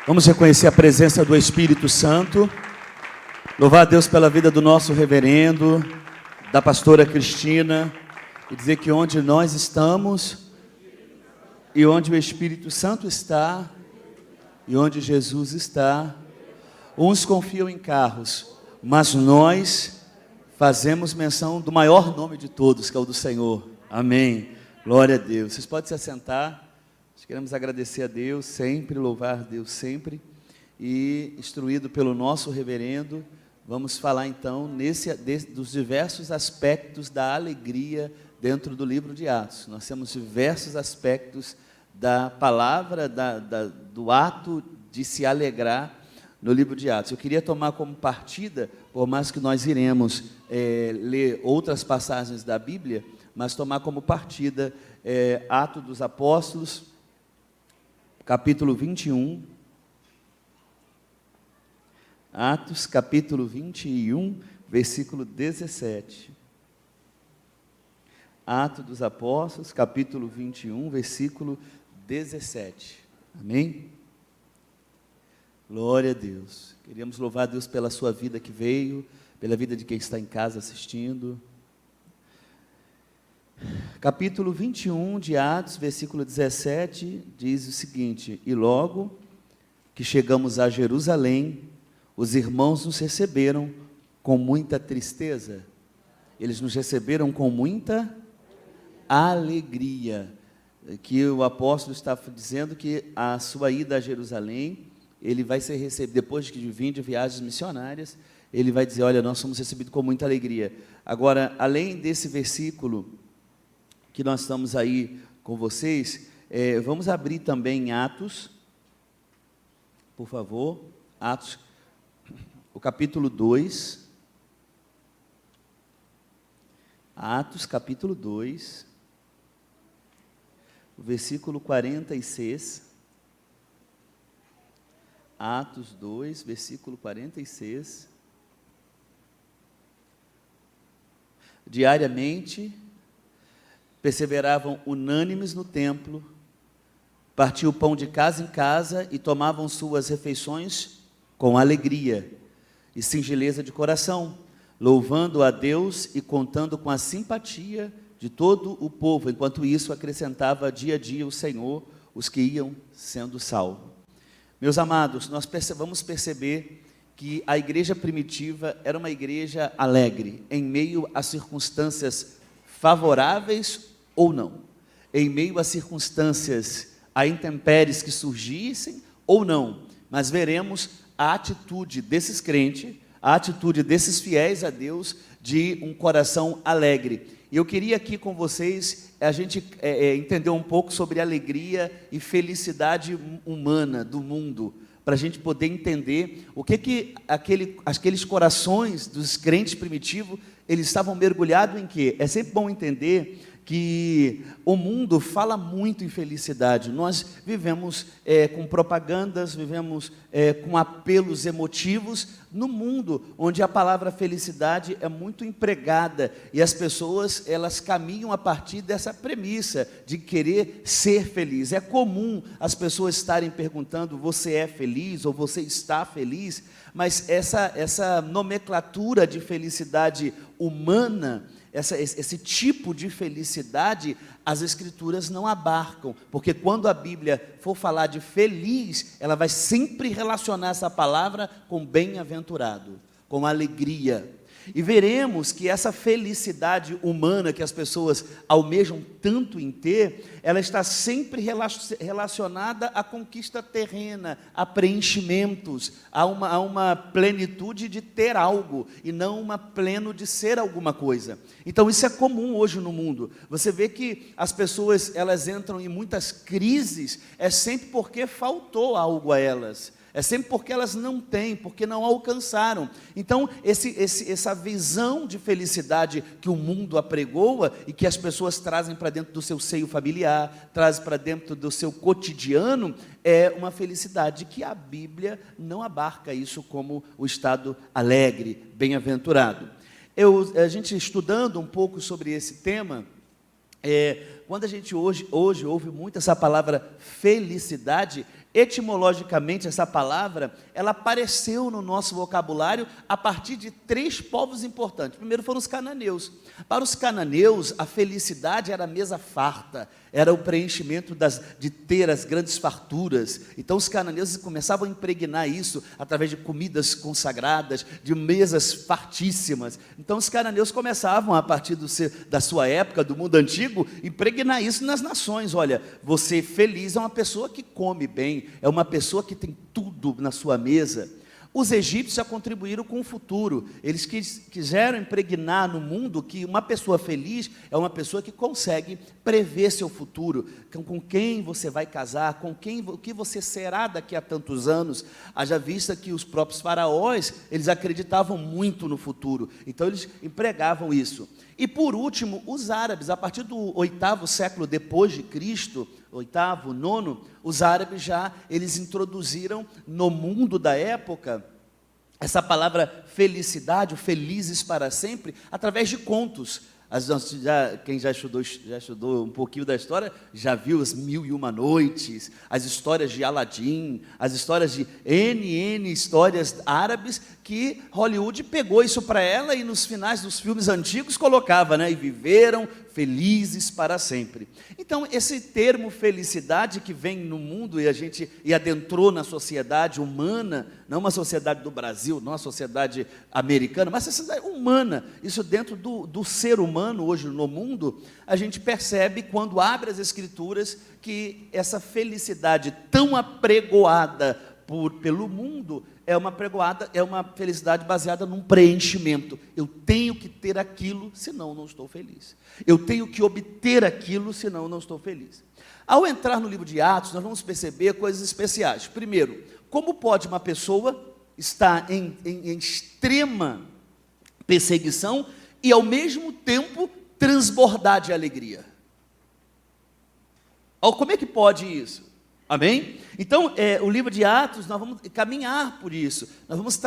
Vamos reconhecer a presença do Espírito Santo. Louvar a Deus pela vida do nosso reverendo, da pastora Cristina, e dizer que onde nós estamos, e onde o Espírito Santo está, e onde Jesus está, uns confiam em carros, mas nós fazemos menção do maior nome de todos, que é o do Senhor. Amém. Glória a Deus. Vocês podem se assentar. Nós queremos agradecer a Deus sempre, louvar a Deus sempre. E, instruído pelo nosso reverendo, vamos falar então dos diversos aspectos da alegria dentro do livro de Atos. Nós temos diversos aspectos da palavra, do ato de se alegrar no livro de Atos. Eu queria tomar como partida, por mais que nós iremos ler outras passagens da Bíblia, mas tomar como partida Atos dos Apóstolos, capítulo 21. Atos, capítulo 21, versículo 17. Atos dos Apóstolos, capítulo 21, versículo 17. Amém? Glória a Deus. Queríamos louvar a Deus pela sua vida que veio, pela vida de quem está em casa assistindo. Capítulo 21 de Atos, versículo 17, diz o seguinte: E logo que chegamos a Jerusalém, os irmãos nos receberam com muita tristeza. Eles nos receberam com muita alegria. Que o apóstolo está dizendo que a sua ida a Jerusalém, ele vai ser recebido, depois de vir de viagens missionárias, ele vai dizer: olha, nós somos recebidos com muita alegria. Agora, além desse versículo que nós estamos aí com vocês, vamos abrir também em Atos, por favor, Atos, o capítulo 2, Atos, capítulo 2, o versículo 46, Atos 2, versículo 46, diariamente, perseveravam unânimes no templo, partiam o pão de casa em casa e tomavam suas refeições com alegria e singeleza de coração, louvando a Deus e contando com a simpatia de todo o povo. Enquanto isso, acrescentava dia a dia o Senhor os que iam sendo salvos. Meus amados, nós vamos perceber que a igreja primitiva era uma igreja alegre, em meio a circunstâncias favoráveis ou não, em meio a circunstâncias, a intempéries que surgissem ou não, mas veremos a atitude desses crentes, a atitude desses fiéis a Deus, de um coração alegre. E eu queria aqui com vocês, a gente entender um pouco sobre alegria e felicidade humana do mundo, para a gente poder entender o que aqueles corações dos crentes primitivos, eles estavam mergulhados em quê? É sempre bom entender que o mundo fala muito em felicidade. Nós vivemos com propagandas, vivemos com apelos emotivos no mundo onde a palavra felicidade é muito empregada e as pessoas, elas caminham a partir dessa premissa de querer ser feliz. É comum as pessoas estarem perguntando: você é feliz ou você está feliz? Mas essa nomenclatura de felicidade humana, esse tipo de felicidade, as Escrituras não abarcam, porque quando a Bíblia for falar de feliz, ela vai sempre relacionar essa palavra com bem-aventurado, com alegria. E veremos que essa felicidade humana que as pessoas almejam tanto em ter, ela está sempre relacionada à conquista terrena, a preenchimentos, a uma plenitude de ter algo, e não uma pleno de ser alguma coisa. Então isso é comum hoje no mundo. Você vê que as pessoas, elas entram em muitas crises, é sempre porque faltou algo a elas. É sempre porque elas não têm, porque não alcançaram. Então, essa visão de felicidade que o mundo apregoa e que as pessoas trazem para dentro do seu seio familiar, trazem para dentro do seu cotidiano, é uma felicidade que a Bíblia não abarca isso como o estado alegre, bem-aventurado. A gente estudando um pouco sobre esse tema, quando a gente hoje ouve muito essa palavra felicidade, Etimologicamente, essa palavra, ela apareceu no nosso vocabulário a partir de 3 povos importantes. Primeiro foram os cananeus. Para os cananeus, a felicidade era a mesa farta, era o preenchimento de ter as grandes farturas. Então, os cananeus começavam a impregnar isso através de comidas consagradas, de mesas fartíssimas. Então, os cananeus começavam, a partir da sua época, do mundo antigo, impregnar isso nas nações. Olha, você feliz é uma pessoa que come bem, é uma pessoa que tem tudo na sua mesa. Os egípcios já contribuíram com o futuro. Eles quiseram impregnar no mundo que uma pessoa feliz é uma pessoa que consegue prever seu futuro, com quem você vai casar, o que você será daqui a tantos anos. Haja vista que os próprios faraós, eles acreditavam muito no futuro, então eles empregavam isso. E por último, os árabes, a partir do 8º século depois de Cristo, 8º, 9º, os árabes eles introduziram no mundo da época essa palavra felicidade, o felizes para sempre, através de contos. Quem já estudou um pouquinho da história, já viu as 1001 Noites, as histórias de Aladim, as histórias de N histórias árabes, que Hollywood pegou isso para ela e nos finais dos filmes antigos colocava, né? E viveram felizes para sempre. Então, esse termo felicidade que vem no mundo e adentrou na sociedade humana, não uma sociedade do Brasil, não uma sociedade americana, mas uma sociedade humana, isso dentro do ser humano hoje no mundo, a gente percebe quando abre as Escrituras que essa felicidade tão apregoada pelo mundo é uma felicidade baseada num preenchimento. Eu tenho que ter aquilo, senão não estou feliz. Eu tenho que obter aquilo, senão não estou feliz. Ao entrar no livro de Atos, nós vamos perceber coisas especiais. Primeiro, como pode uma pessoa estar em extrema perseguição e, ao mesmo tempo, transbordar de alegria? Como é que pode isso? Amém? Então, o livro de Atos, nós vamos caminhar por isso. Nós vamos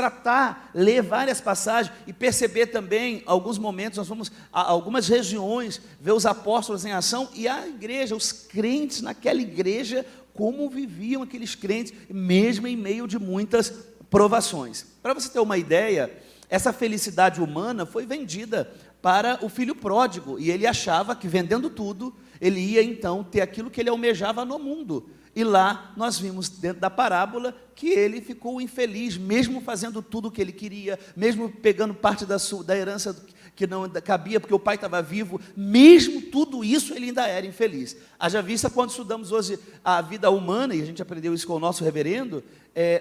ler várias passagens e perceber também, alguns momentos, nós vamos a algumas regiões, ver os apóstolos em ação e a igreja, os crentes naquela igreja, como viviam aqueles crentes, mesmo em meio de muitas provações. Para você ter uma ideia, essa felicidade humana foi vendida para o filho pródigo, e ele achava que vendendo tudo, ele ia então ter aquilo que ele almejava no mundo. E lá nós vimos dentro da parábola que ele ficou infeliz, mesmo fazendo tudo o que ele queria, mesmo pegando parte da herança que não cabia, porque o pai estava vivo, mesmo tudo isso ele ainda era infeliz. Haja vista quando estudamos hoje a vida humana, e a gente aprendeu isso com o nosso reverendo,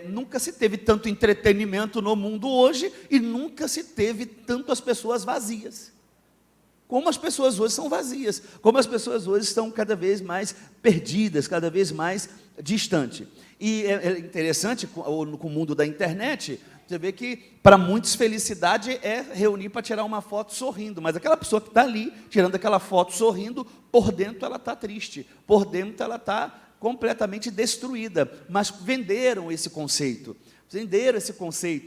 nunca se teve tanto entretenimento no mundo hoje, e nunca se teve tantas pessoas vazias. Como as pessoas hoje são vazias, como as pessoas hoje estão cada vez mais perdidas, cada vez mais distantes. E é interessante, com o mundo da internet, você vê que para muitos felicidade é reunir para tirar uma foto sorrindo, mas aquela pessoa que está ali, tirando aquela foto sorrindo, por dentro ela está triste, por dentro ela está completamente destruída. Mas venderam esse conceito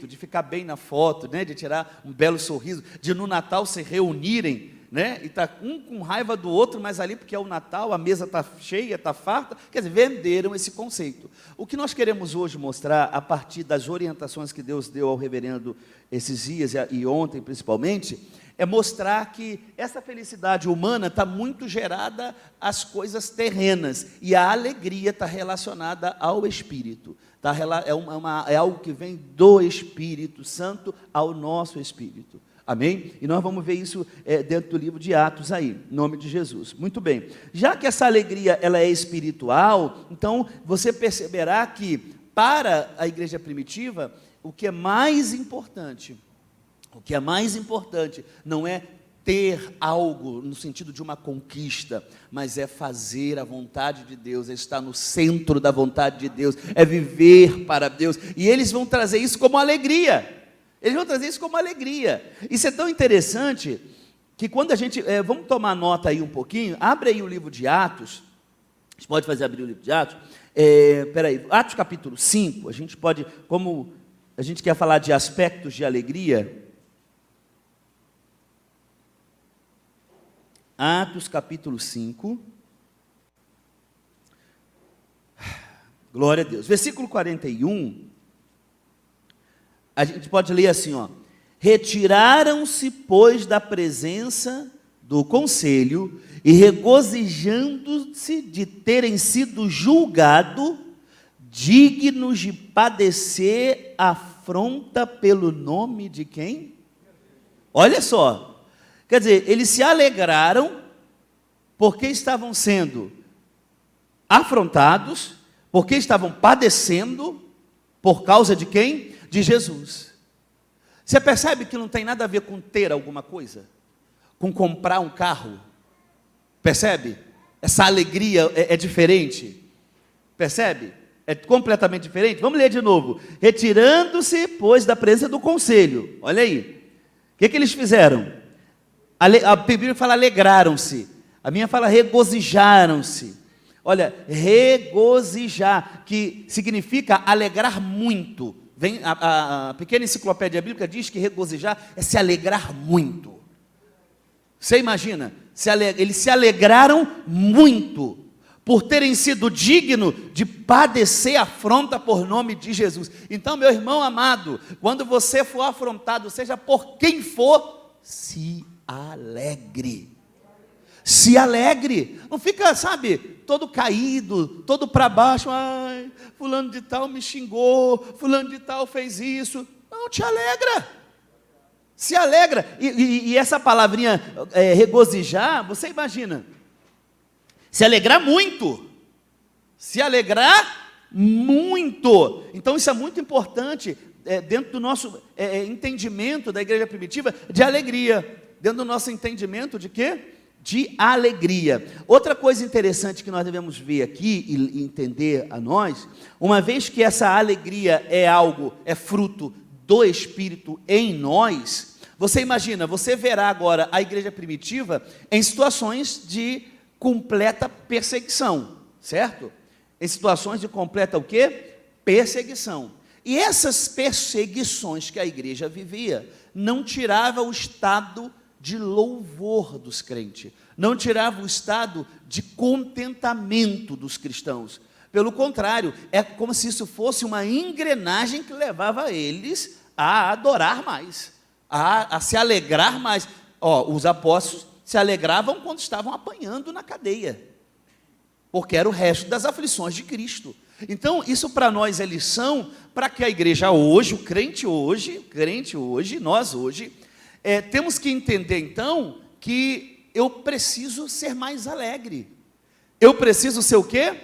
de ficar bem na foto, né, de tirar um belo sorriso, de no Natal se reunirem, né, e está um com raiva do outro, mas ali porque é o Natal, a mesa está cheia, está farta, quer dizer, venderam esse conceito. O que nós queremos hoje mostrar, a partir das orientações que Deus deu ao reverendo esses dias, e ontem principalmente, é mostrar que essa felicidade humana está muito gerada às coisas terrenas, e a alegria está relacionada ao Espírito. É algo que vem do Espírito Santo ao nosso Espírito. Amém? E nós vamos ver isso dentro do livro de Atos aí, em nome de Jesus. Muito bem. Já que essa alegria ela é espiritual, então você perceberá que para a igreja primitiva, o que é mais importante não é ter algo no sentido de uma conquista, mas é fazer a vontade de Deus, é estar no centro da vontade de Deus, é viver para Deus. E eles vão trazer isso como alegria. Isso é tão interessante que quando a gente... vamos tomar nota aí um pouquinho. Abre aí o livro de Atos. A gente pode abrir o livro de Atos. Atos capítulo 5. A gente pode, como a gente quer falar de aspectos de alegria. Atos capítulo 5. Glória a Deus. Versículo 41, a gente pode ler assim, ó. Retiraram-se, pois, da presença do conselho e regozijando-se de terem sido julgados dignos de padecer afronta pelo nome de quem? Olha só, quer dizer, eles se alegraram porque estavam sendo afrontados, porque estavam padecendo por causa de quem? De Jesus. Você percebe que não tem nada a ver com ter alguma coisa? Com comprar um carro? Percebe? Essa alegria é diferente. Percebe? É completamente diferente. Vamos ler de novo. Retirando-se, pois, da presença do conselho. Olha aí. O que eles fizeram? A Bíblia fala alegraram-se. A minha fala regozijaram-se. Olha, regozijar, que significa alegrar muito. Vem, a pequena enciclopédia bíblica diz que regozijar é se alegrar muito. Você imagina? Eles se alegraram muito por terem sido dignos de padecer afronta por nome de Jesus. Então, meu irmão amado, quando você for afrontado, seja por quem for, se alegre. Se alegre. Não fica, sabe, todo caído, todo para baixo. Ai, fulano de tal me xingou, fulano de tal fez isso. Não, te alegra. Se alegra. E essa palavrinha regozijar, você imagina. Se alegrar muito. Se alegrar muito. Então isso é muito importante dentro do nosso entendimento da igreja primitiva de alegria. Dentro do nosso entendimento de quê? De alegria. Outra coisa interessante que nós devemos ver aqui e entender a nós, uma vez que essa alegria é fruto do Espírito em nós, você imagina, você verá agora a igreja primitiva em situações de completa perseguição, certo? Em situações de completa o quê? Perseguição. E essas perseguições que a igreja vivia, não tirava o estado de louvor dos crentes, não tirava o estado de contentamento dos cristãos. Pelo contrário, é como se isso fosse uma engrenagem que levava eles a adorar mais, a se alegrar mais. Os apóstolos se alegravam quando estavam apanhando na cadeia, porque era o resto das aflições de Cristo. Então, isso para nós é lição, para que a igreja hoje, o crente hoje, nós hoje, temos que entender então, que eu preciso ser mais alegre. Eu preciso ser o quê?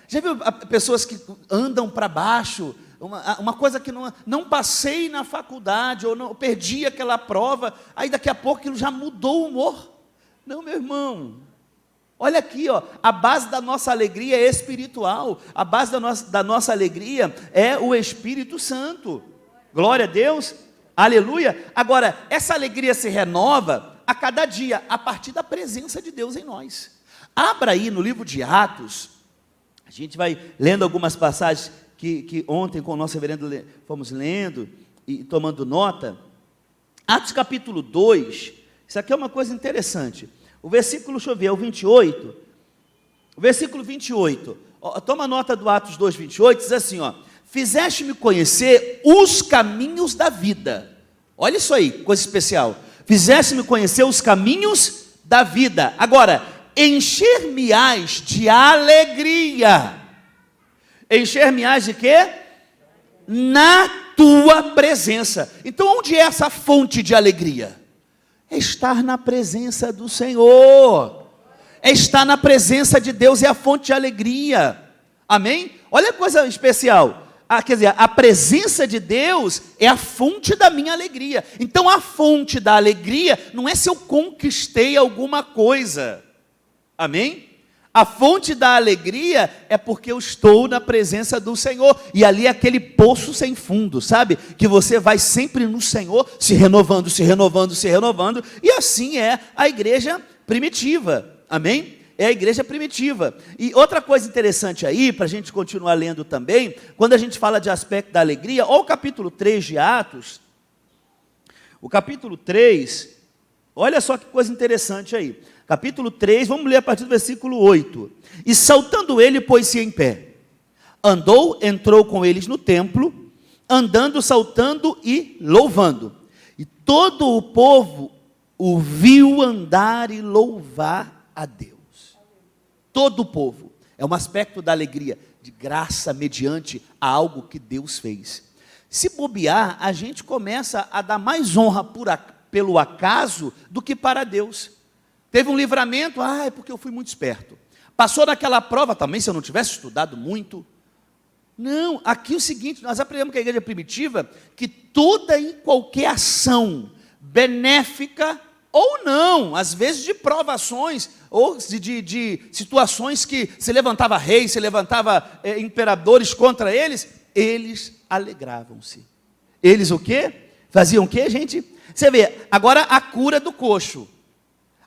Já viu pessoas que andam para baixo, uma coisa que não passei na faculdade, ou não perdi aquela prova, aí daqui a pouco aquilo já mudou o humor. Não, meu irmão, olha aqui, a base da nossa alegria é espiritual, a base da nossa alegria é o Espírito Santo. Glória a Deus, aleluia. Agora, essa alegria se renova a cada dia, a partir da presença de Deus em nós. Abra aí no livro de Atos, a gente vai lendo algumas passagens que ontem com o nosso reverendo fomos lendo e tomando nota. Atos capítulo 2, isso aqui é uma coisa interessante. O versículo, deixa eu ver, o 28. O versículo 28. Toma nota do Atos 2, 28, diz assim, fizeste-me conhecer os caminhos da vida. Olha isso aí, coisa especial. Fizeste-me conhecer os caminhos da vida. Agora, encher-me-ás de alegria. Encher-me-ás de quê? Na tua presença. Então, onde é essa fonte de alegria? É estar na presença do Senhor. É estar na presença de Deus, é a fonte de alegria. Amém? Olha a coisa especial. Quer dizer, a presença de Deus é a fonte da minha alegria. Então, a fonte da alegria não é se eu conquistei alguma coisa. Amém? A fonte da alegria é porque eu estou na presença do Senhor. E ali é aquele poço sem fundo, sabe? Que você vai sempre no Senhor, se renovando, se renovando, se renovando. E assim é a igreja primitiva. Amém? É a igreja primitiva. E outra coisa interessante aí, para a gente continuar lendo também, quando a gente fala de aspecto da alegria, olha o capítulo 3 de Atos. O capítulo 3, olha só que coisa interessante aí. Capítulo 3, vamos ler a partir do versículo 8. E saltando ele, pôs-se em pé. entrou com eles no templo, andando, saltando e louvando. E todo o povo o viu andar e louvar a Deus. Todo o povo. É um aspecto da alegria, de graça mediante a algo que Deus fez. Se bobear, a gente começa a dar mais honra pelo acaso do que para Deus. Teve um livramento, é porque eu fui muito esperto. Passou naquela prova também, se eu não tivesse estudado muito. Não, aqui é o seguinte, nós aprendemos com a igreja primitiva, que toda e qualquer ação benéfica ou não, às vezes de provações, ou de situações que se levantava reis, se levantava imperadores contra eles alegravam-se. Eles o quê? Faziam o quê, gente? Você vê, agora a cura do coxo.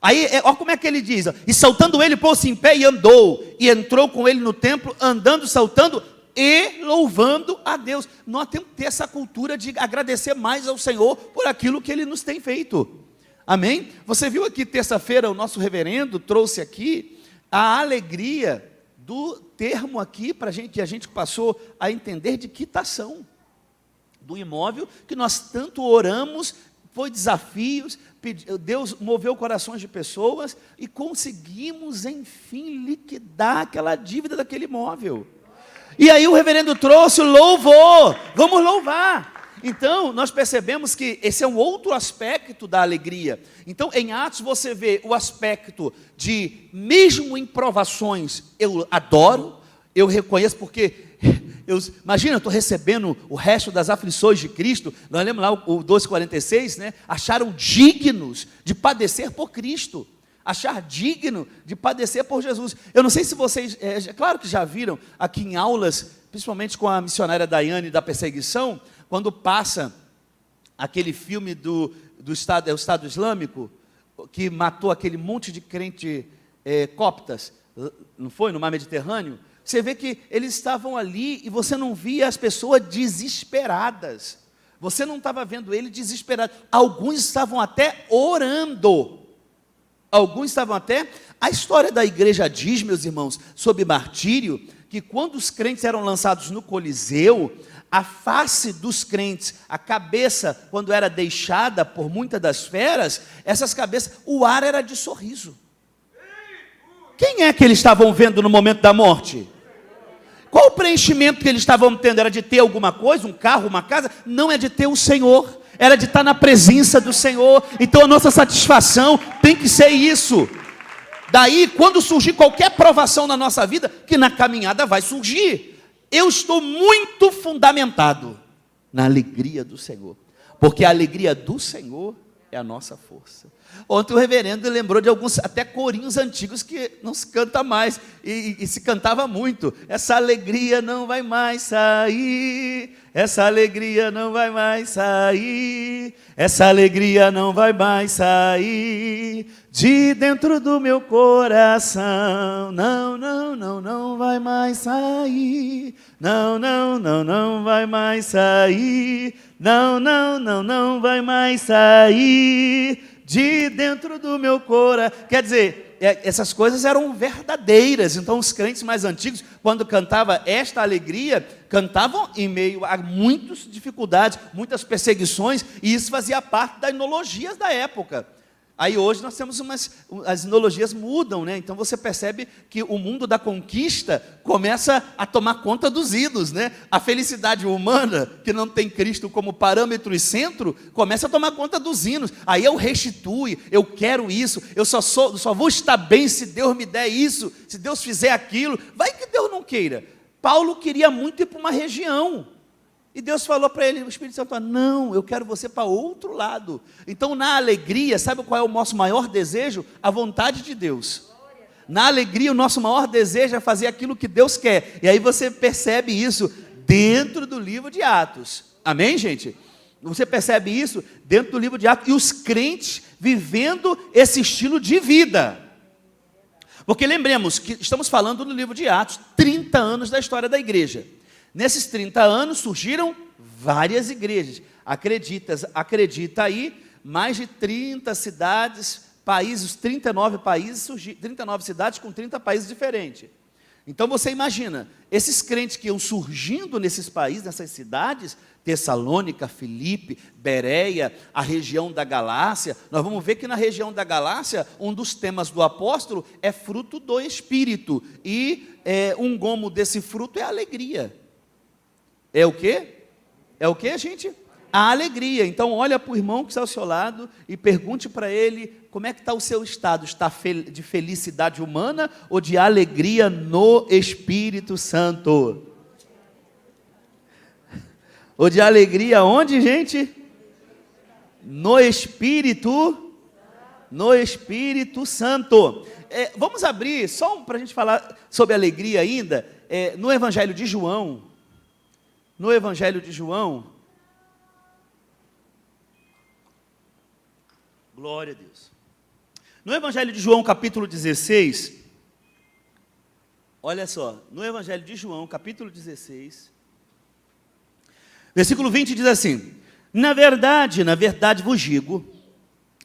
Aí, olha como é que ele diz, e saltando ele, pôs-se em pé e andou, e entrou com ele no templo, andando, saltando e louvando a Deus. Nós temos que ter essa cultura de agradecer mais ao Senhor por aquilo que Ele nos tem feito. Amém? Você viu aqui, terça-feira, o nosso reverendo trouxe aqui a alegria do termo aqui, para gente, que a gente passou a entender de quitação do imóvel, que nós tanto oramos, foi desafios, Deus moveu corações de pessoas, e conseguimos, enfim, liquidar aquela dívida daquele imóvel. E aí o reverendo trouxe o louvor, vamos louvar. Então, nós percebemos que esse é um outro aspecto da alegria. Então, em Atos você vê o aspecto de, mesmo em provações, eu adoro, eu reconheço, porque, imagina, eu estou recebendo o resto das aflições de Cristo. Nós lemos lá o 12:46, né? Acharam dignos de padecer por Cristo. Achar digno de padecer por Jesus. Eu não sei se vocês, claro que já viram aqui em aulas, principalmente com a missionária Daiane da perseguição, quando passa aquele filme do Estado Islâmico, que matou aquele monte de crente coptas, não foi, no mar Mediterrâneo? Você vê que eles estavam ali e você não via as pessoas desesperadas. Você não estava vendo ele desesperado. Alguns estavam até orando. Alguns estavam até... A história da igreja diz, meus irmãos, sobre martírio, que quando os crentes eram lançados no Coliseu, a face dos crentes, a cabeça, quando era deixada por muitas das feras, essas cabeças, o ar era de sorriso. Quem é que eles estavam vendo no momento da morte? Qual o preenchimento que eles estavam tendo? Era de ter alguma coisa, um carro, uma casa? Não, é de ter o Senhor. Era de estar na presença do Senhor. Então a nossa satisfação tem que ser isso. Daí, quando surgir qualquer provação na nossa vida, que na caminhada vai surgir, eu estou muito fundamentado na alegria do Senhor, porque a alegria do Senhor é a nossa força. Ontem o reverendo lembrou de alguns até corinhos antigos que não se canta mais, e se cantava muito. Essa alegria não vai mais sair, essa alegria não vai mais sair, essa alegria não vai mais sair de dentro do meu coração. Não, não, não, não vai mais sair. Não, não, não, não vai mais sair. Não, não, não, não vai mais sair de dentro do meu coração. Quer dizer, essas coisas eram verdadeiras. Então os crentes mais antigos, quando cantavam esta alegria, cantavam em meio a muitas dificuldades, muitas perseguições, e isso fazia parte das enologias da época. Aí hoje nós temos as enologias mudam, né? Então você percebe que o mundo da conquista começa a tomar conta dos ídolos, né? A felicidade humana, que não tem Cristo como parâmetro e centro, começa a tomar conta dos hinos. Aí eu restituo, eu quero isso, eu só vou estar bem se Deus me der isso, se Deus fizer aquilo. Vai que Deus não queira. Paulo queria muito ir para uma região. E Deus falou para ele, o Espírito Santo falou, não, eu quero você para outro lado. Então na alegria, sabe qual é o nosso maior desejo? A vontade de Deus. Na alegria o nosso maior desejo é fazer aquilo que Deus quer. E aí você percebe isso dentro do livro de Atos. Amém, gente? Você percebe isso dentro do livro de Atos. E os crentes vivendo esse estilo de vida. Porque lembremos que estamos falando no livro de Atos, 30 anos da história da igreja. Nesses 30 anos surgiram várias igrejas. Acredita aí, mais de 30 cidades, países, 39 países, 39 cidades com 30 países diferentes. Então você imagina, esses crentes que iam surgindo nesses países, nessas cidades, Tessalônica, Filipe, Bereia, a região da Galácia, nós vamos ver que na região da Galácia, um dos temas do apóstolo é fruto do Espírito, e um gomo desse fruto é a alegria. É o quê? É o quê, gente? A alegria. Então olha para o irmão que está ao seu lado e pergunte para ele como é que está o seu estado. Está de felicidade humana ou de alegria no Espírito Santo? Ou de alegria onde, gente? No Espírito Santo. Vamos abrir, só para a gente falar sobre alegria ainda, no Evangelho de João. No Evangelho de João, glória a Deus. No Evangelho de João, capítulo 16, olha só, no Evangelho de João, capítulo 16, versículo 20 diz assim: na verdade vos digo,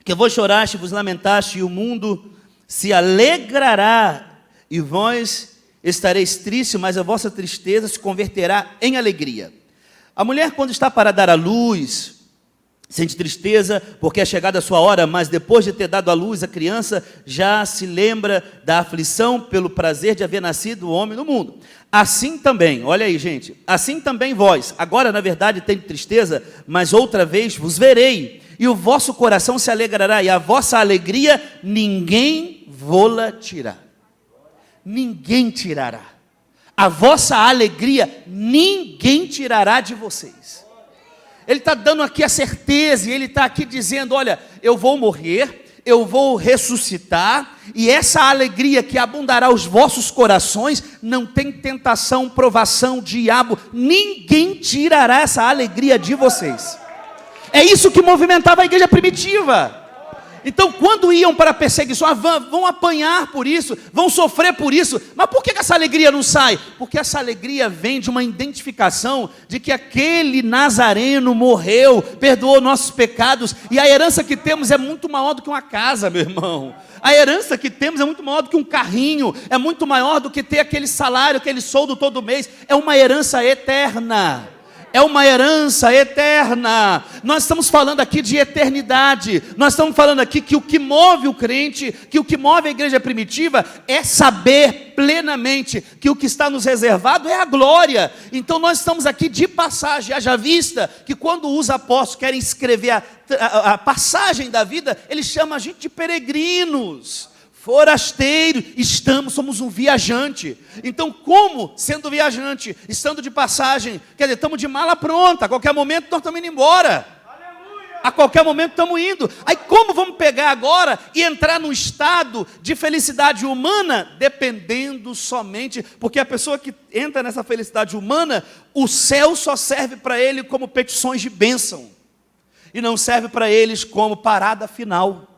que vos choraste, vos lamentaste, e o mundo se alegrará, e vós estareis tristes, mas a vossa tristeza se converterá em alegria. A mulher, quando está para dar à luz, sente tristeza, porque é chegada a sua hora, mas depois de ter dado à luz a criança, já se lembra da aflição pelo prazer de haver nascido o homem no mundo. Assim também, olha aí, gente, assim também vós, agora na verdade tem tristeza, mas outra vez vos verei, e o vosso coração se alegrará, e a vossa alegria ninguém vô-la tirará. Ninguém tirará. A vossa alegria ninguém tirará de vocês. Ele está dando aqui a certeza, e ele está aqui dizendo, olha, eu vou morrer, eu vou ressuscitar, e essa alegria que abundará os vossos corações, não tem tentação, provação, diabo, ninguém tirará essa alegria de vocês. É isso que movimentava a igreja primitiva. Então, quando iam para a perseguição, vão apanhar por isso, vão sofrer por isso, mas por que essa alegria não sai? Porque essa alegria vem de uma identificação de que aquele Nazareno morreu, perdoou nossos pecados, e a herança que temos é muito maior do que uma casa, meu irmão. A herança que temos é muito maior do que um carrinho, é muito maior do que ter aquele salário, aquele soldo todo mês, é uma herança eterna. É uma herança eterna. Nós estamos falando aqui de eternidade. Nós estamos falando aqui que o que move o crente, que o que move a igreja primitiva é saber plenamente que o que está nos reservado é a glória. Então nós estamos aqui de passagem. Haja vista que quando os apóstolos querem escrever a passagem da vida, eles chamam a gente de peregrinos, forasteiro, somos um viajante. Então, como sendo viajante, estando de passagem, quer dizer, estamos de mala pronta, a qualquer momento nós estamos indo embora. Aleluia! A qualquer momento estamos indo. Aí como vamos pegar agora e entrar num estado de felicidade humana? Dependendo somente, porque a pessoa que entra nessa felicidade humana, o céu só serve para ele como petições de bênção, e não serve para eles como parada final,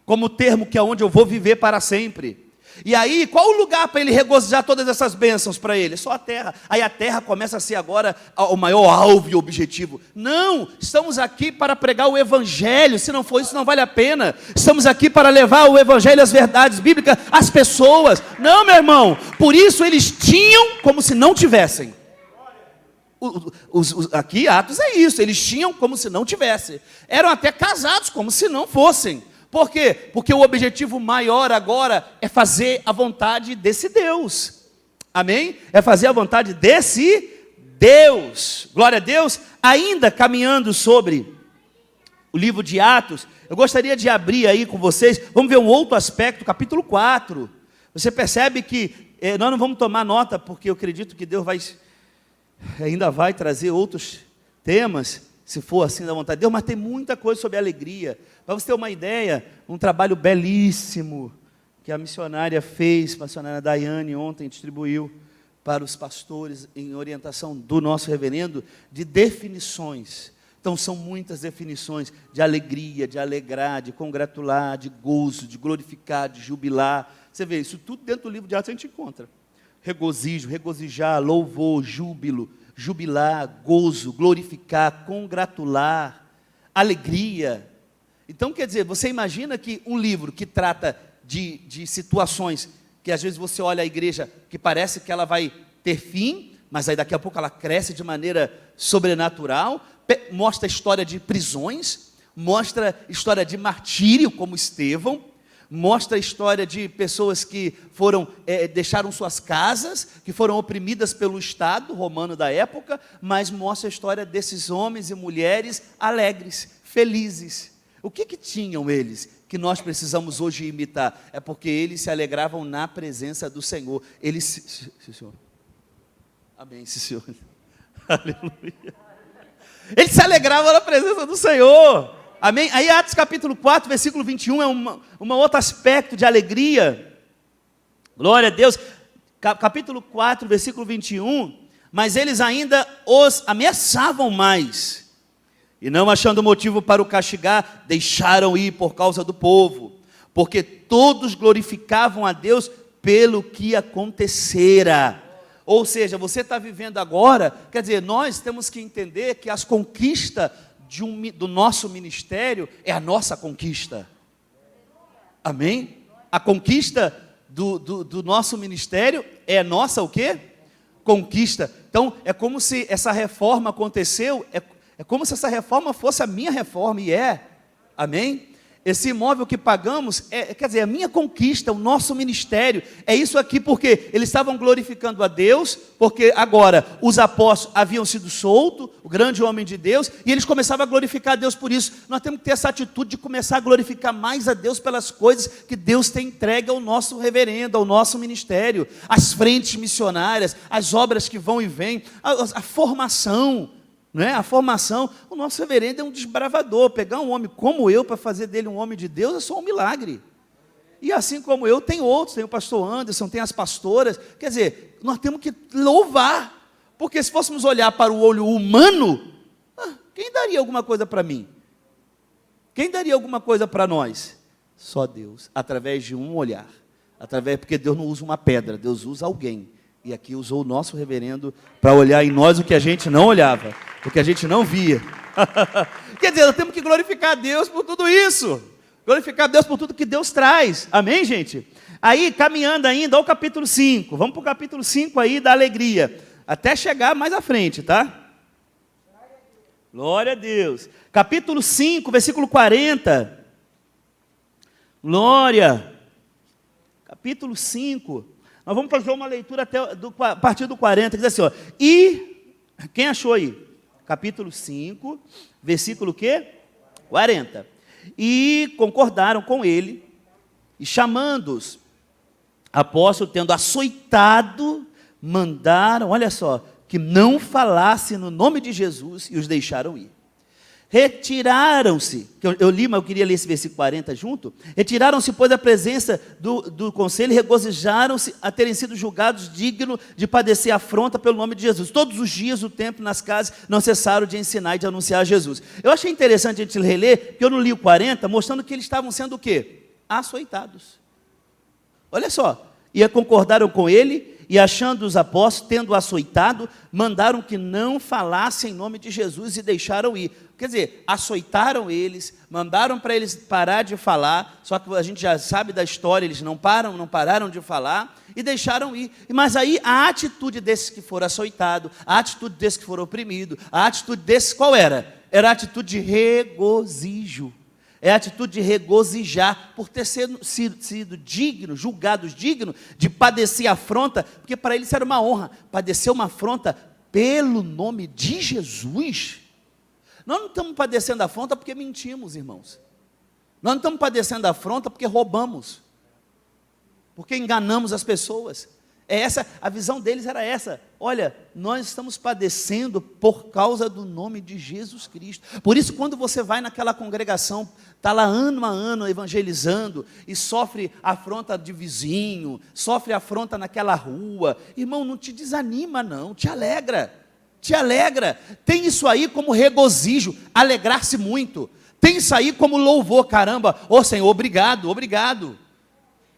como termo que é onde eu vou viver para sempre. E aí, qual o lugar para ele regozijar todas essas bênçãos para ele? Só a terra. Aí a terra começa a ser agora o maior alvo e objetivo. Não, estamos aqui para pregar o evangelho. Se não for isso, não vale a pena. Estamos aqui para levar o evangelho, as verdades bíblicas às pessoas. Não, meu irmão, por isso eles tinham como se não tivessem. Aqui Atos é isso, eles tinham como se não tivessem. Eram até casados como se não fossem. Por quê? Porque o objetivo maior agora é fazer a vontade desse Deus. Amém? É fazer a vontade desse Deus. Glória a Deus. Ainda caminhando sobre o livro de Atos, eu gostaria de abrir aí com vocês, vamos ver um outro aspecto, capítulo 4. Você percebe que nós não vamos tomar nota, porque eu acredito que Deus ainda vai trazer outros temas, se for assim da vontade de Deus, mas tem muita coisa sobre alegria. Para você ter uma ideia, um trabalho belíssimo que a missionária fez, a missionária Daiane ontem distribuiu para os pastores em orientação do nosso reverendo, de definições. Então são muitas definições de alegria, de alegrar, de congratular, de gozo, de glorificar, de jubilar. Você vê, isso tudo dentro do livro de Atos a gente encontra. Regozijo, regozijar, louvor, júbilo, jubilar, gozo, glorificar, congratular, alegria. Então, quer dizer, você imagina que um livro que trata de situações que às vezes você olha a igreja que parece que ela vai ter fim, mas aí daqui a pouco ela cresce de maneira sobrenatural, mostra a história de prisões, mostra a história de martírio, como Estevão, mostra a história de pessoas que deixaram suas casas, que foram oprimidas pelo Estado romano da época, mas mostra a história desses homens e mulheres alegres, felizes. O que tinham eles que nós precisamos hoje imitar? É porque eles se alegravam na presença do Senhor. Sim, Senhor. Amém, sim, Senhor. Aleluia. Eles se alegravam na presença do Senhor. Amém? Aí Atos capítulo 4, versículo 21 é um outro aspecto de alegria. Glória a Deus. Capítulo 4, versículo 21. Mas eles ainda os ameaçavam mais. E não achando motivo para o castigar, deixaram ir por causa do povo. Porque todos glorificavam a Deus pelo que acontecera. Ou seja, você está vivendo agora, quer dizer, nós temos que entender que as conquistas do nosso ministério é a nossa conquista. Amém? A conquista do nosso ministério é a nossa o quê? Conquista. Então, é como se essa reforma aconteceu, é como se essa reforma fosse a minha reforma, e é. Amém? Esse imóvel que pagamos, quer dizer, a minha conquista, o nosso ministério, é isso aqui, porque eles estavam glorificando a Deus, porque agora os apóstolos haviam sido soltos, o grande homem de Deus, e eles começavam a glorificar a Deus por isso. Nós temos que ter essa atitude de começar a glorificar mais a Deus pelas coisas que Deus tem entregue ao nosso reverendo, ao nosso ministério, as frentes missionárias, as obras que vão e vêm, a formação. Não é? A formação, o nosso reverendo é um desbravador. Pegar um homem como eu para fazer dele um homem de Deus é só um milagre. E assim como eu, tem outros, tem o pastor Anderson, tem as pastoras. Quer dizer, nós temos que louvar, porque se fôssemos olhar para o olho humano, quem daria alguma coisa para mim? Quem daria alguma coisa para nós? Só Deus, através de um olhar. Porque Deus não usa uma pedra, Deus usa alguém. E aqui usou o nosso reverendo para olhar em nós o que a gente não olhava, o que a gente não via. Quer dizer, nós temos que glorificar a Deus por tudo isso. Glorificar a Deus por tudo que Deus traz. Amém, gente? Aí, caminhando ainda ao capítulo 5. Vamos para o capítulo 5 aí da alegria. Até chegar mais à frente, tá? Glória a Deus. Capítulo 5, versículo 40. Glória. Capítulo 5. Nós vamos fazer uma leitura a partir do 40, que diz assim, ó. E, quem achou aí? Capítulo 5, versículo quê? 40. E concordaram com ele, e chamando-os, apóstolos, tendo açoitado, mandaram, olha só, que não falasse no nome de Jesus, e os deixaram ir. Retiraram-se, eu li, mas eu queria ler esse versículo 40 junto. Retiraram-se, pois, da presença do conselho, e regozijaram-se a terem sido julgados dignos de padecer afronta pelo nome de Jesus. Todos os dias, o templo, nas casas, não cessaram de ensinar e de anunciar Jesus. Eu achei interessante a gente reler, porque eu não li o 40, mostrando que eles estavam sendo o quê? Açoitados. Olha só, e concordaram com ele, e achando os apóstolos, tendo açoitado, mandaram que não falassem em nome de Jesus e deixaram ir. Quer dizer, açoitaram eles, mandaram para eles parar de falar, só que a gente já sabe da história, eles não pararam de falar e deixaram ir. Mas aí a atitude desses que foram açoitados, a atitude desses que foram oprimidos, a atitude desses qual era? Era a atitude de regozijo. É a atitude de regozijar por ter sido digno, julgados dignos de padecer afronta, porque para eles era uma honra, padecer uma afronta pelo nome de Jesus. Nós não estamos padecendo afronta porque mentimos, irmãos. Nós não estamos padecendo afronta porque roubamos, porque enganamos as pessoas. A visão deles era essa. Olha, nós estamos padecendo por causa do nome de Jesus Cristo. Por isso, quando você vai naquela congregação, está lá ano a ano evangelizando, e sofre afronta de vizinho, sofre afronta naquela rua, irmão, não te desanima não, te alegra. Te alegra. Tem isso aí como regozijo, alegrar-se muito. Tem isso aí como louvor, caramba. Ô Senhor, obrigado, obrigado.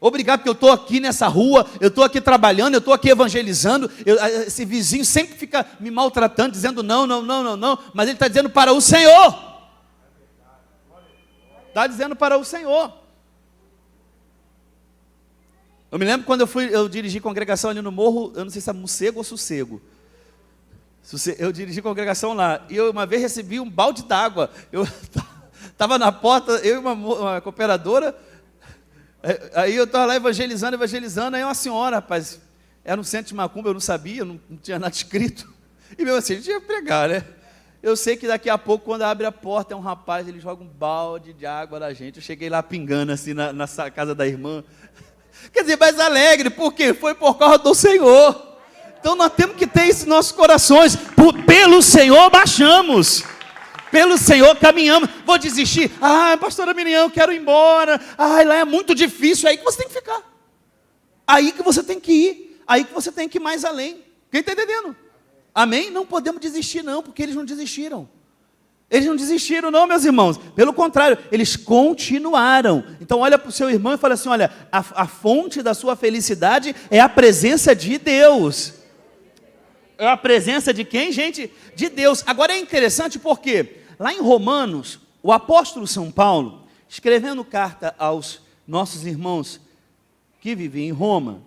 Obrigado porque eu estou aqui nessa rua, eu estou aqui trabalhando, eu estou aqui evangelizando, esse vizinho sempre fica me maltratando, dizendo não, mas ele está dizendo para o Senhor. Está dizendo para o Senhor. Eu me lembro quando eu dirigi congregação ali no morro, eu não sei se é Morcego ou Sossego. Eu dirigi congregação lá, e eu uma vez recebi um balde d'água. Eu estava na porta, eu e uma cooperadora, aí eu estava lá evangelizando, aí uma senhora, rapaz, era um centro de macumba, eu não sabia, não tinha nada escrito, e mesmo assim, a gente ia pregar, né? Eu sei que daqui a pouco, quando abre a porta, é um rapaz, ele joga um balde de água na gente. Eu cheguei lá pingando assim na casa da irmã. Quer dizer, mais alegre, por quê? Foi por causa do Senhor. Então nós temos que ter isso em nossos corações. Pelo Senhor baixamos, pelo Senhor caminhamos. Vou desistir? Pastora Miriam, eu quero ir embora. Lá é muito difícil. É aí que você tem que ficar. Aí que você tem que ir. Aí que você tem que ir mais além. Quem está entendendo? Amém? Não podemos desistir não, porque eles não desistiram. Eles não desistiram não, meus irmãos. Pelo contrário, eles continuaram. Então olha para o seu irmão e fala assim, olha, a fonte da sua felicidade é a presença de Deus. É a presença de quem, gente? De Deus. Agora é interessante porque lá em Romanos, o apóstolo São Paulo, escrevendo carta aos nossos irmãos que vivem em Roma,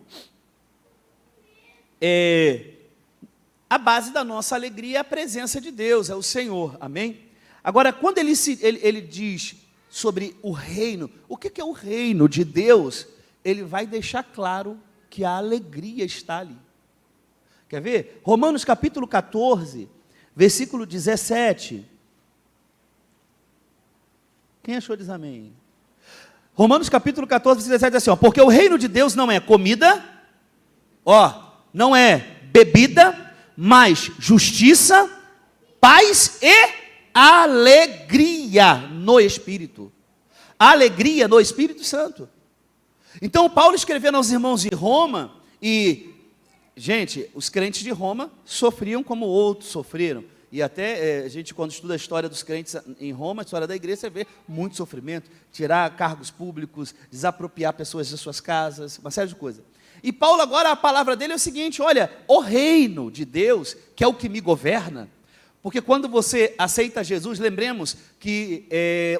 a base da nossa alegria é a presença de Deus, é o Senhor, amém? Agora, quando ele diz sobre o reino, o que é o reino de Deus? Ele vai deixar claro que a alegria está ali. Quer ver? Romanos capítulo 14, versículo 17. Quem achou diz amém? Romanos capítulo 14, versículo 17 diz assim, porque o reino de Deus não é comida, não é bebida, mas justiça, paz e alegria no Espírito. Alegria no Espírito Santo. Então Paulo escrevendo aos irmãos de Roma, e, gente, os crentes de Roma sofriam como outros sofreram. E até a gente, quando estuda a história dos crentes em Roma, a história da igreja, você vê muito sofrimento, tirar cargos públicos, desapropriar pessoas de suas casas, uma série de coisas. E Paulo agora, a palavra dele é o seguinte, olha, o reino de Deus, que é o que me governa, porque quando você aceita Jesus, lembremos que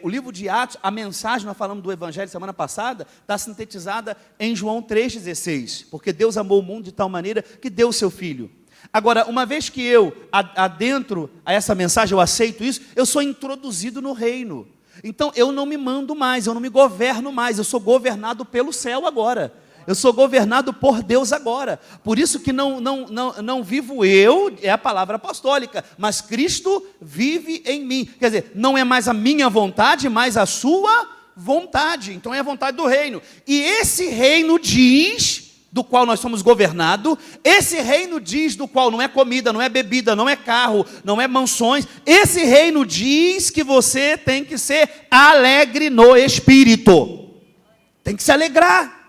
o livro de Atos, a mensagem, nós falamos do Evangelho semana passada, está sintetizada em João 3,16, porque Deus amou o mundo de tal maneira que deu o seu Filho. Agora, uma vez que eu adentro a essa mensagem, eu aceito isso, eu sou introduzido no reino. Então, eu não me mando mais, eu não me governo mais, eu sou governado pelo céu agora. Eu sou governado por Deus agora. Por isso que não vivo eu, é a palavra apostólica, mas Cristo vive em mim. Quer dizer, não é mais a minha vontade, mas a sua vontade. Então é a vontade do reino. E esse reino diz, do qual nós somos governados, esse reino diz do qual não é comida, não é bebida, não é carro, não é mansões. Esse reino diz que você tem que ser alegre no Espírito. Tem que se alegrar.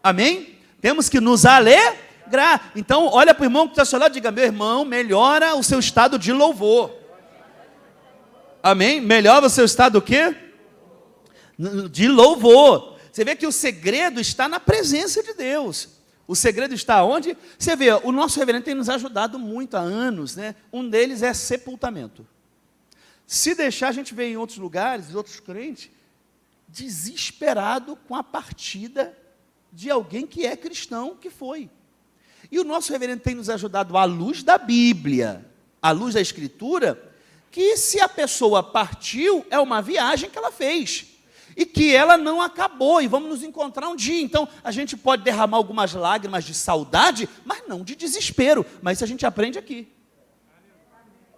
Amém? Temos que nos alegrar. Então, olha para o irmão que está ao seu lado e diga, meu irmão, melhora o seu estado de louvor. Amém? Melhora o seu estado o quê? De louvor. Você vê que o segredo está na presença de Deus. O segredo está onde? Você vê, o nosso reverendo tem nos ajudado muito há anos, né? Um deles é sepultamento. Se deixar, a gente vê em outros lugares, outros crentes, desesperado com a partida de alguém que é cristão, que foi. E o nosso reverendo tem nos ajudado à luz da Bíblia, à luz da Escritura, que se a pessoa partiu, é uma viagem que ela fez, e que ela não acabou, e vamos nos encontrar um dia. Então, a gente pode derramar algumas lágrimas de saudade, mas não de desespero, mas isso a gente aprende aqui.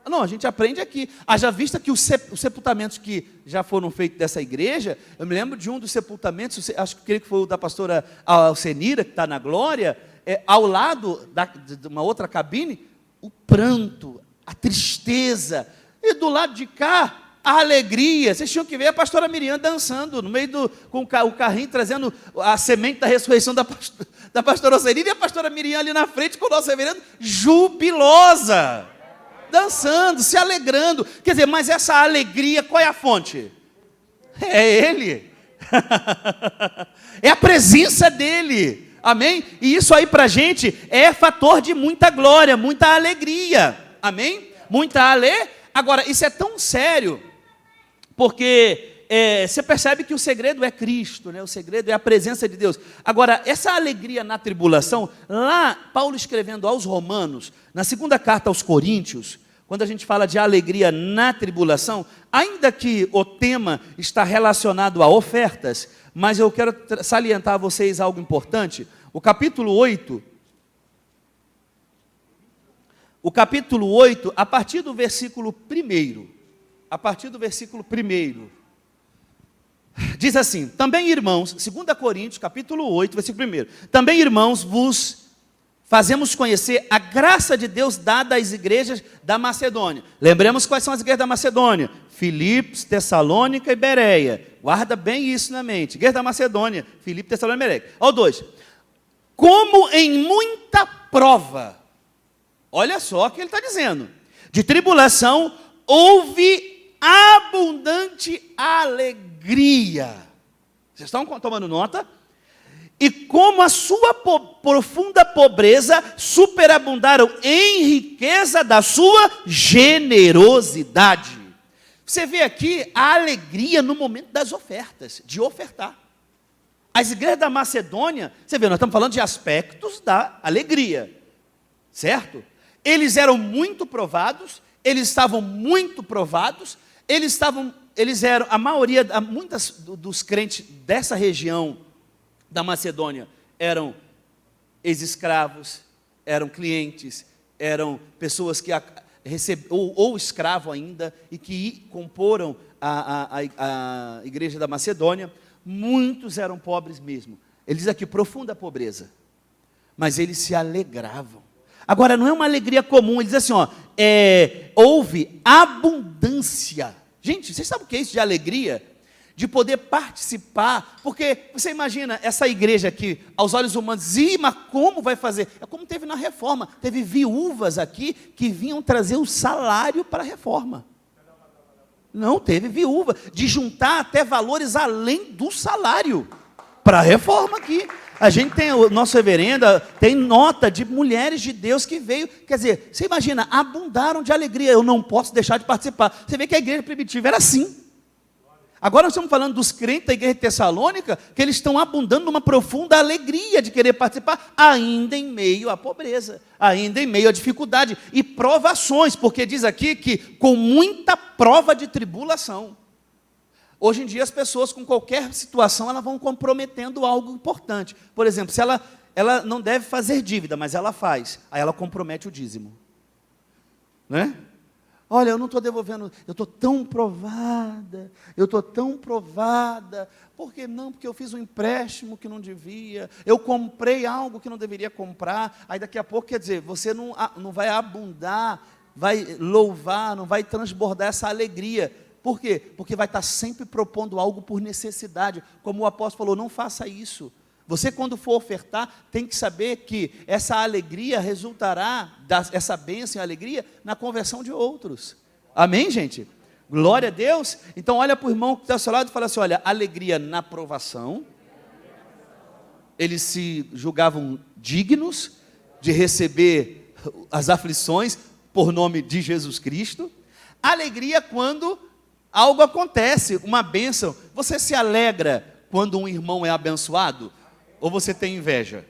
Não, a gente aprende aqui. Haja vista que os sepultamentos que já foram feitos dessa igreja, eu me lembro de um dos sepultamentos, acho que foi o da pastora Alcenira, que está na glória, ao lado de uma outra cabine, o pranto, a tristeza, e do lado de cá, a alegria. Vocês tinham que ver a pastora Miriam dançando, no meio com o carrinho, trazendo a semente da ressurreição da pastora Alcenira, e a pastora Miriam ali na frente, com o nosso reverendo, jubilosa, dançando, se alegrando. Quer dizer, mas essa alegria, qual é a fonte? É Ele. É a presença dEle. Amém? E isso aí para a gente é fator de muita glória, muita alegria. Amém? Muita alegria. Agora, isso é tão sério, porque você percebe que o segredo é Cristo, né? O segredo é a presença de Deus. Agora, essa alegria na tribulação, lá, Paulo escrevendo aos Romanos, na segunda carta aos Coríntios, quando a gente fala de alegria na tribulação, ainda que o tema está relacionado a ofertas, mas eu quero salientar a vocês algo importante. O capítulo 8, a partir do versículo 1, diz assim: também irmãos, 2 Coríntios, capítulo 8, versículo 1, também irmãos, vos fazemos conhecer a graça de Deus dada às igrejas da Macedônia. Lembremos quais são as igrejas da Macedônia: Filipos, Tessalônica e Bereia. Guarda bem isso na mente. Igreja da Macedônia, Filipos, Tessalônica e Bereia. Ó, 2. Como em muita prova, olha só o que ele está dizendo, de tribulação, houve abundante alegria. Vocês estão tomando nota? E como a sua profunda pobreza superabundaram em riqueza da sua generosidade. Você vê aqui a alegria no momento das ofertas, de ofertar. As igrejas da Macedônia, você vê, nós estamos falando de aspectos da alegria, certo? Eles eram muito provados, eles estavam muito provados, eles eram, a maioria, muitos dos crentes dessa região da Macedônia eram ex-escravos, eram clientes, eram pessoas que ou escravo ainda, e que comporam a igreja da Macedônia. Muitos eram pobres mesmo. Ele diz aqui, profunda pobreza, mas eles se alegravam. Agora, não é uma alegria comum, ele diz assim, ó, houve abundância. Gente, vocês sabem o que é isso de alegria? De poder participar, porque você imagina essa igreja aqui, aos olhos humanos, mas como vai fazer? É como teve na reforma, teve viúvas aqui que vinham trazer o salário para a reforma. Não, teve viúva, de juntar até valores além do salário, para a reforma aqui. A gente tem, o nosso reverendo, tem nota de mulheres de Deus que veio, quer dizer, você imagina, abundaram de alegria, eu não posso deixar de participar. Você vê que a igreja primitiva era assim. Agora nós estamos falando dos crentes da igreja de Tessalônica, que eles estão abundando numa profunda alegria de querer participar, ainda em meio à pobreza, ainda em meio à dificuldade e provações, porque diz aqui que com muita prova de tribulação. Hoje em dia as pessoas com qualquer situação, elas vão comprometendo algo importante. Por exemplo, se ela não deve fazer dívida, mas ela faz, aí ela compromete o dízimo. Né? Olha, eu não estou devolvendo, eu estou tão provada, por que não? Porque eu fiz um empréstimo que não devia, eu comprei algo que não deveria comprar, aí daqui a pouco, quer dizer, você não vai abundar, vai louvar, não vai transbordar essa alegria. Por quê? Porque vai estar sempre propondo algo por necessidade, como o apóstolo falou, não faça isso. Você, quando for ofertar, tem que saber que essa alegria resultará, essa bênção e alegria, na conversão de outros. Amém, gente? Glória a Deus. Então, olha para o irmão que está ao seu lado e fala assim, olha, alegria na provação. Eles se julgavam dignos de receber as aflições por nome de Jesus Cristo. Alegria quando algo acontece, uma bênção. Você se alegra quando um irmão é abençoado? Ou você tem inveja?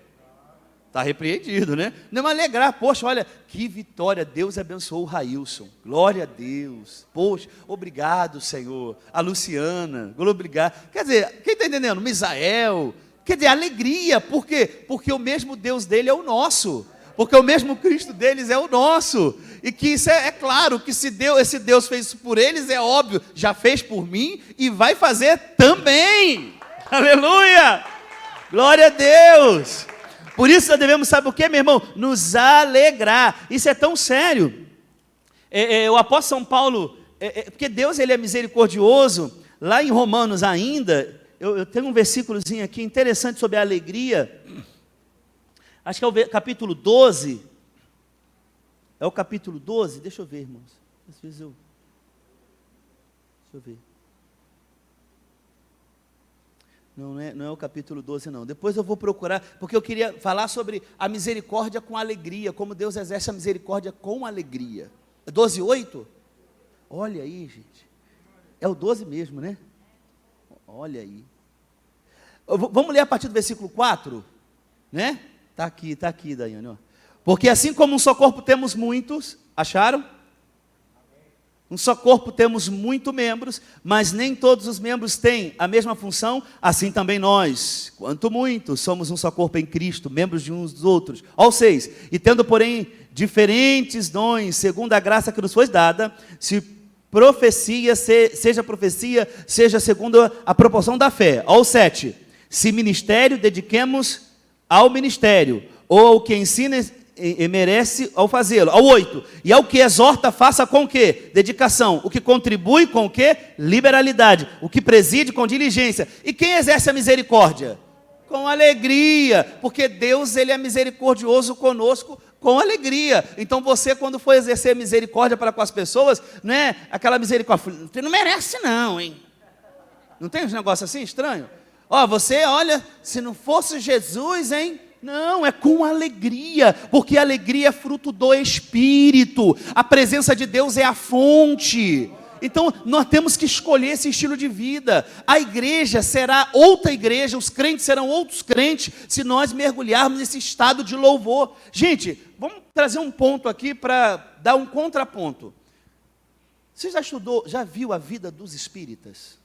Está repreendido, né? Não é alegrar, poxa, olha, que vitória, Deus abençoou o Railson, glória a Deus, poxa, obrigado, Senhor, a Luciana, obrigado, quer dizer, quem está entendendo? Misael, quer dizer, alegria, por quê? Porque o mesmo Deus dele é o nosso, porque o mesmo Cristo deles é o nosso, e que isso é claro, que se esse Deus fez isso por eles, é óbvio, já fez por mim, e vai fazer também, aleluia! Glória a Deus! Por isso nós devemos, sabe o que, meu irmão? Nos alegrar. Isso é tão sério. O apóstolo São Paulo, porque Deus ele é misericordioso, lá em Romanos ainda, eu tenho um versículozinho aqui interessante sobre a alegria, acho que é o capítulo 12, é o capítulo 12, deixa eu ver, irmãos, deixa eu ver. Não é o capítulo 12 não, depois eu vou procurar, porque eu queria falar sobre a misericórdia com alegria, como Deus exerce a misericórdia com alegria. 12:8? Olha aí, gente, é o 12 mesmo, né? Olha aí. Vamos ler a partir do versículo 4, né? Está aqui, Daiane. Ó. Porque assim como um só corpo temos muitos, acharam? Um só corpo temos muitos membros, mas nem todos os membros têm a mesma função, assim também nós, quanto muitos, somos um só corpo em Cristo, membros de uns dos outros. Ó 6, e tendo, porém, diferentes dons, segundo a graça que nos foi dada, se profecia, seja segundo a proporção da fé. Ó 7, se ministério, dediquemos ao ministério, ou ao que ensina e merece ao fazê-lo. Ao 8, e ao que exorta, faça com que? Dedicação. O que contribui com o que? Liberalidade. O que preside com diligência. E quem exerce a misericórdia? Com alegria, porque Deus, Ele é misericordioso conosco com alegria. Então você, quando for exercer misericórdia para com as pessoas, não é aquela misericórdia, você não merece não, hein? Não tem uns negócios assim estranho? Ó, você, olha, se não fosse Jesus, hein? Não, é com alegria, porque a alegria é fruto do Espírito, a presença de Deus é a fonte. Então nós temos que escolher esse estilo de vida. A igreja será outra igreja, os crentes serão outros crentes, se nós mergulharmos nesse estado de louvor. Gente, vamos trazer um ponto aqui para dar um contraponto. Você já viu a vida dos espíritas?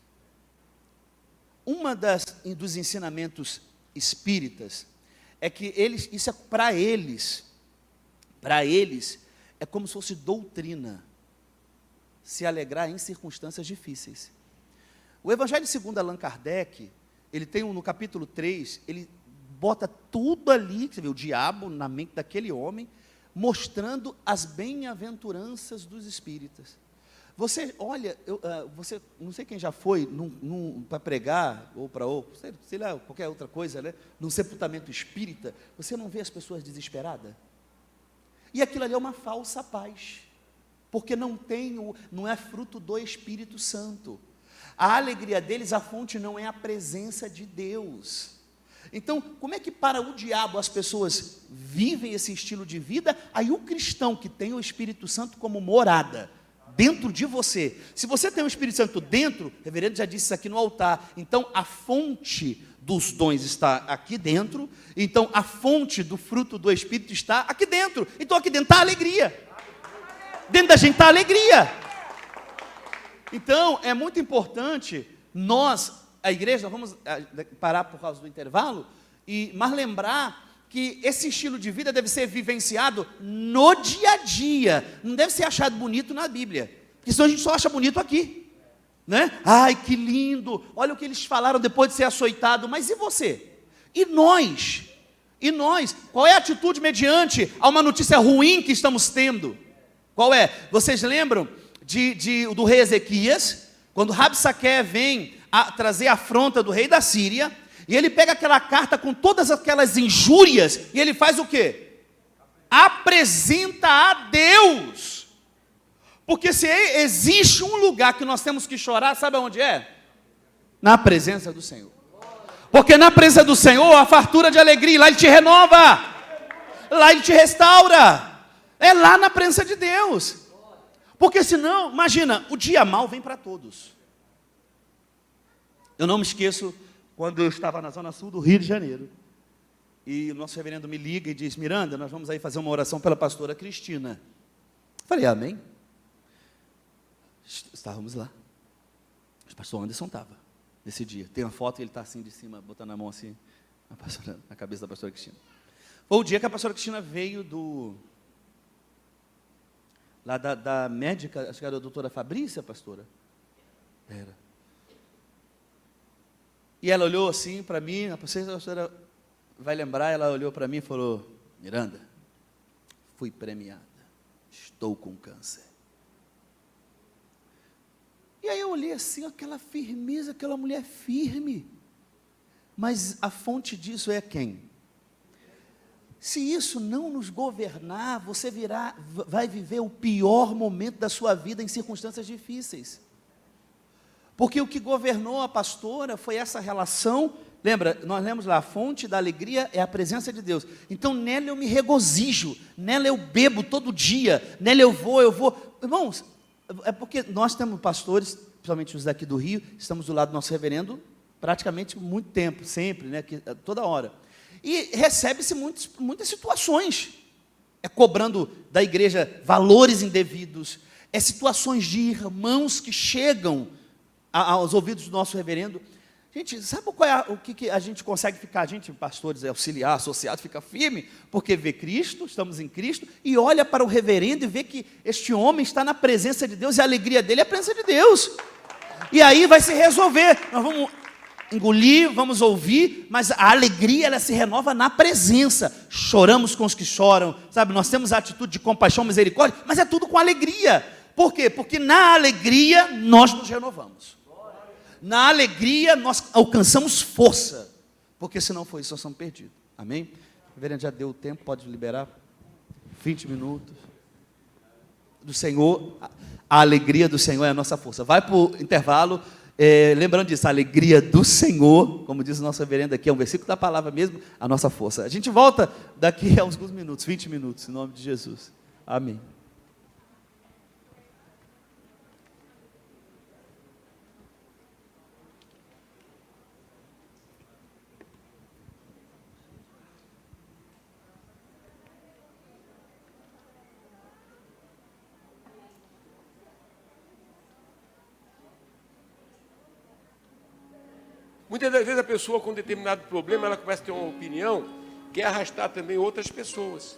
Dos ensinamentos espíritas é que isso é para eles é como se fosse doutrina, se alegrar em circunstâncias difíceis. O Evangelho segundo Allan Kardec, ele tem no capítulo 3, ele bota tudo ali, você vê o diabo na mente daquele homem, mostrando as bem-aventuranças dos espíritas. Você, olha, você, não sei quem já foi para pregar, ou para sei lá, qualquer outra coisa, né? Num sepultamento espírita, você não vê as pessoas desesperadas? E aquilo ali é uma falsa paz, porque não é fruto do Espírito Santo. A alegria deles, a fonte não é a presença de Deus. Então, como é que para o diabo as pessoas vivem esse estilo de vida? Aí o cristão que tem o Espírito Santo como morada, dentro de você. Se você tem o Espírito Santo dentro, o reverendo já disse isso aqui no altar, então a fonte dos dons está aqui dentro, então a fonte do fruto do Espírito está aqui dentro. Então aqui dentro está a alegria. Dentro da gente está a alegria. Então é muito importante nós, a igreja, nós vamos parar por causa do intervalo, mas lembrar que esse estilo de vida deve ser vivenciado no dia a dia, não deve ser achado bonito na Bíblia, porque senão a gente só acha bonito aqui, né? Ai, que lindo, olha o que eles falaram depois de ser açoitado, mas e você? E nós? E nós? Qual é a atitude mediante a uma notícia ruim que estamos tendo? Qual é? Vocês lembram do rei Ezequias, quando Rabsaque vem trazer a afronta do rei da Síria, e ele pega aquela carta com todas aquelas injúrias, e ele faz o quê? Apresenta a Deus. Porque se existe um lugar que nós temos que chorar, sabe onde é? Na presença do Senhor. Porque na presença do Senhor, a fartura de alegria, lá Ele te renova, lá Ele te restaura, é lá na presença de Deus. Porque senão, imagina, o dia mal vem para todos. Eu não me esqueço, quando eu estava na zona sul do Rio de Janeiro, e o nosso reverendo me liga e diz: Miranda, nós vamos aí fazer uma oração pela pastora Cristina. Eu falei: amém. Estávamos lá. O pastor Anderson estava nesse dia. Tem uma foto e ele está assim de cima, botando a mão assim na cabeça da pastora Cristina. Foi o dia que a pastora Cristina veio lá da médica, acho que era a doutora Fabrícia, pastora? Era. E ela olhou assim para mim, a pastora vai lembrar, ela olhou para mim e falou: Miranda, fui premiada, estou com câncer. E aí eu olhei assim, aquela firmeza, aquela mulher firme. Mas a fonte disso é quem? Se isso não nos governar, você vai viver o pior momento da sua vida em circunstâncias difíceis. Porque o que governou a pastora foi essa relação. Lembra, nós lemos lá, a fonte da alegria é a presença de Deus. Então nela eu me regozijo, nela eu bebo todo dia, nela eu vou. Irmãos, é porque nós temos pastores, principalmente os daqui do Rio, estamos do lado do nosso reverendo praticamente muito tempo, sempre, né? Toda hora. E recebe-se muitas situações, cobrando da igreja valores indevidos, situações de irmãos que chegam aos ouvidos do nosso reverendo. Gente, sabe o que a gente consegue ficar, a gente, pastores, auxiliar, associado, fica firme, porque vê Cristo, estamos em Cristo, e olha para o reverendo e vê que este homem está na presença de Deus, e a alegria dele é a presença de Deus. E aí vai se resolver. Nós vamos engolir, vamos ouvir, mas a alegria, ela se renova na presença. Choramos com os que choram, sabe? Nós temos a atitude de compaixão, misericórdia, mas é tudo com alegria. Por quê? Porque na alegria nós nos renovamos. Na alegria nós alcançamos força, porque se não for isso, nós estamos perdidos. Amém? O reverendo já deu o tempo, pode liberar 20 minutos. Do Senhor, a alegria do Senhor é a nossa força. Vai para o intervalo, lembrando disso, a alegria do Senhor, como diz o nosso reverendo aqui, é um versículo da palavra mesmo, a nossa força. A gente volta daqui a alguns minutos, 20 minutos, em nome de Jesus. Amém. Muitas das vezes a pessoa com determinado problema, ela começa a ter uma opinião, quer arrastar também outras pessoas.